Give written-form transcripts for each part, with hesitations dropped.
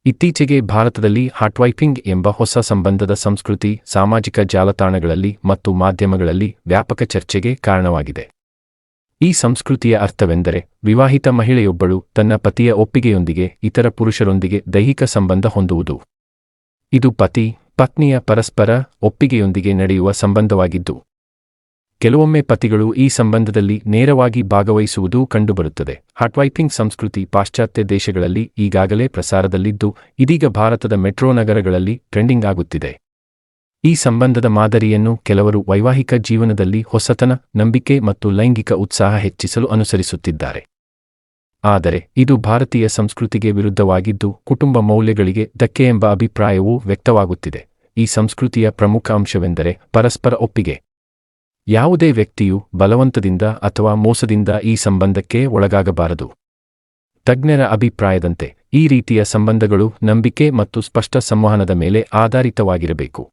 ಇತ್ತೀಚೆಗೆ ಭಾರತದಲ್ಲಿ ಹಾಟ್ವೈಪಿಂಗ್ ಎಂಬ ಹೊಸ ಸಂಬಂಧದ ಸಂಸ್ಕೃತಿ ಸಾಮಾಜಿಕ ಜಾಲತಾಣಗಳಲ್ಲಿ ಮತ್ತು ಮಾಧ್ಯಮಗಳಲ್ಲಿ ವ್ಯಾಪಕ ಚರ್ಚೆಗೆ ಕಾರಣವಾಗಿದೆ. ಈ ಸಂಸ್ಕೃತಿಯ ಅರ್ಥವೆಂದರೆ ವಿವಾಹಿತ ಮಹಿಳೆಯೊಬ್ಬಳು ತನ್ನ ಪತಿಯ ಒಪ್ಪಿಗೆಯೊಂದಿಗೆ ಇತರ ಪುರುಷರೊಂದಿಗೆ ದೈಹಿಕ ಸಂಬಂಧ ಹೊಂದುವುದು. ಇದು ಪತಿ ಪತ್ನಿಯ ಪರಸ್ಪರ ಒಪ್ಪಿಗೆಯೊಂದಿಗೆ ನಡೆಯುವ ಸಂಬಂಧವಾಗಿದ್ದು, ಕೆಲವೊಮ್ಮೆ ಪತಿಗಳು ಈ ಸಂಬಂಧದಲ್ಲಿ ನೇರವಾಗಿ ಭಾಗವಹಿಸುವುದೂ ಕಂಡುಬರುತ್ತದೆ. ಹಾಟ್ವೈಪಿಂಗ್ ಸಂಸ್ಕೃತಿ ಪಾಶ್ಚಾತ್ಯ ದೇಶಗಳಲ್ಲಿ ಈಗಾಗಲೇ ಪ್ರಸಾರದಲ್ಲಿದ್ದು, ಇದೀಗ ಭಾರತದ ಮೆಟ್ರೋ ನಗರಗಳಲ್ಲಿ ಟ್ರೆಂಡಿಂಗ್ ಆಗುತ್ತಿದೆ. ಈ ಸಂಬಂಧದ ಮಾದರಿಯನ್ನು ಕೆಲವರು ವೈವಾಹಿಕ ಜೀವನದಲ್ಲಿ ಹೊಸತನ, ನಂಬಿಕೆ ಮತ್ತು ಲೈಂಗಿಕ ಉತ್ಸಾಹ ಹೆಚ್ಚಿಸಲು ಅನುಸರಿಸುತ್ತಿದ್ದಾರೆ. ಆದರೆ ಇದು ಭಾರತೀಯ ಸಂಸ್ಕೃತಿಗೆ ವಿರುದ್ಧವಾಗಿದ್ದು, ಕುಟುಂಬ ಮೌಲ್ಯಗಳಿಗೆ ಧಕ್ಕೆ ಎಂಬ ಅಭಿಪ್ರಾಯವೂ ವ್ಯಕ್ತವಾಗುತ್ತಿದೆ. ಈ ಸಂಸ್ಕೃತಿಯ ಪ್ರಮುಖ ಅಂಶವೆಂದರೆ ಪರಸ್ಪರ ಒಪ್ಪಿಗೆ. ಯಾವುದೇ ವ್ಯಕ್ತಿಯು ಬಲವಂತದಿಂದ ಅಥವಾ ಮೋಸದಿಂದ ಈ ಸಂಬಂಧಕ್ಕೆ ಒಳಗಾಗಬಾರದು. ತಜ್ಞರ ಅಭಿಪ್ರಾಯದಂತೆ ಈ ರೀತಿಯ ಸಂಬಂಧಗಳು ನಂಬಿಕೆ ಮತ್ತು ಸ್ಪಷ್ಟ ಸಂವಹನದ ಮೇಲೆ ಆಧಾರಿತವಾಗಿರಬೇಕು.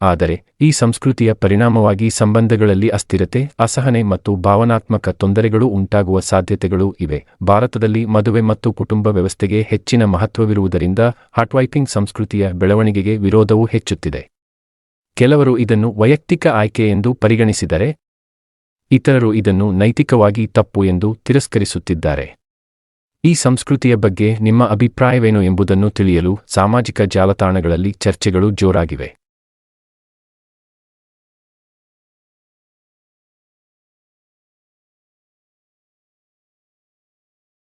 ಆದರೆ ಈ ಸಂಸ್ಕೃತಿಯ ಪರಿಣಾಮವಾಗಿ ಸಂಬಂಧಗಳಲ್ಲಿ ಅಸ್ಥಿರತೆ, ಅಸಹನೆ ಮತ್ತು ಭಾವನಾತ್ಮಕ ತೊಂದರೆಗಳು ಉಂಟಾಗುವ ಸಾಧ್ಯತೆಗಳೂ ಇವೆ. ಭಾರತದಲ್ಲಿ ಮದುವೆ ಮತ್ತು ಕುಟುಂಬ ವ್ಯವಸ್ಥೆಗೆ ಹೆಚ್ಚಿನ ಮಹತ್ವವಿರುವುದರಿಂದ ಹಾಟ್ವೈಪಿಂಗ್ ಸಂಸ್ಕೃತಿಯ ಬೆಳವಣಿಗೆಗೆ ವಿರೋಧವೂ ಹೆಚ್ಚುತ್ತಿದೆ. ಕೆಲವರು ಇದನ್ನು ವೈಯಕ್ತಿಕ ಆಯ್ಕೆ ಎಂದು ಪರಿಗಣಿಸಿದರೆ, ಇತರರು ಇದನ್ನು ನೈತಿಕವಾಗಿ ತಪ್ಪು ಎಂದು ತಿರಸ್ಕರಿಸುತ್ತಿದ್ದಾರೆ. ಈ ಸಂಸ್ಕೃತಿಯ ಬಗ್ಗೆ ನಿಮ್ಮ ಅಭಿಪ್ರಾಯವೇನು ಎಂಬುದನ್ನು ತಿಳಿಯಲು ಸಾಮಾಜಿಕ ಜಾಲತಾಣಗಳಲ್ಲಿ ಚರ್ಚೆಗಳು ಜೋರಾಗಿವೆ.